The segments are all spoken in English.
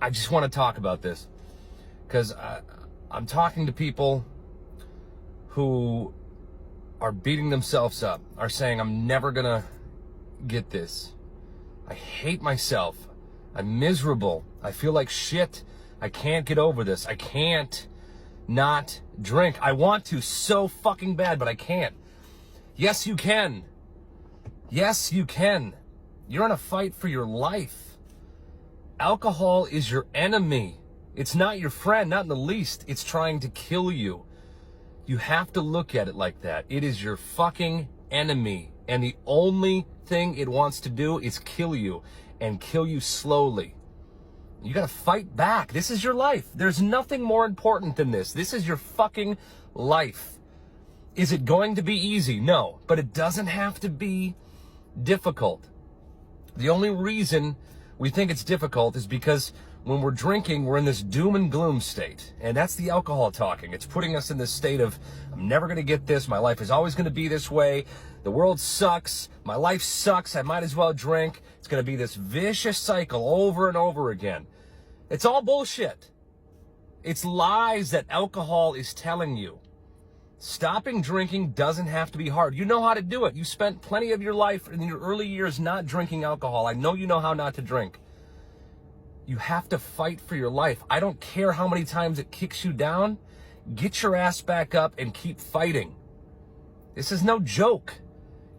I just want to talk about this because I'm talking to people who are beating themselves up, are saying, I'm never going to get this. I hate myself. I'm miserable. I feel like shit. I can't get over this. I can't not drink. I want to so fucking bad, but I can't. Yes, you can. Yes, you can. You're in a fight for your life. Alcohol is your enemy. It's not your friend, not in the least. It's trying to kill you. You have to look at it like that. It is your fucking enemy. And the only thing it wants to do is kill you, and kill you slowly. You gotta fight back. This is your life. There's nothing more important than this. This is your fucking life. Is it going to be easy? No, but it doesn't have to be difficult. The only reason we think it's difficult is because when we're drinking, we're in this doom and gloom state. And that's the alcohol talking. It's putting us in this state of, I'm never going to get this. My life is always going to be this way. The world sucks. My life sucks. I might as well drink. It's going to be this vicious cycle over and over again. It's all bullshit. It's lies that alcohol is telling you. Stopping drinking doesn't have to be hard. You know how to do it. You spent plenty of your life in your early years not drinking alcohol. I know you know how not to drink. You have to fight for your life. I don't care how many times it kicks you down. Get your ass back up and keep fighting. This is no joke.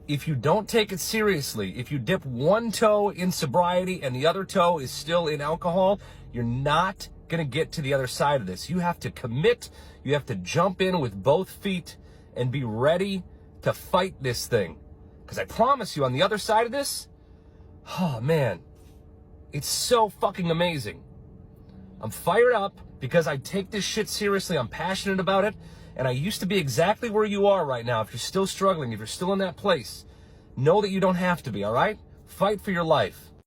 If you don't take it seriously, if you dip one toe in sobriety and the other toe is still in alcohol, you're not going to get to the other side of this. You have to commit. You have to jump in with both feet and be ready to fight this thing. Because I promise you, on the other side of this, oh man, it's so fucking amazing. I'm fired up because I take this shit seriously. I'm passionate about it. And I used to be exactly where you are right now. If you're still struggling, if you're still in that place, know that you don't have to be, all right? Fight for your life.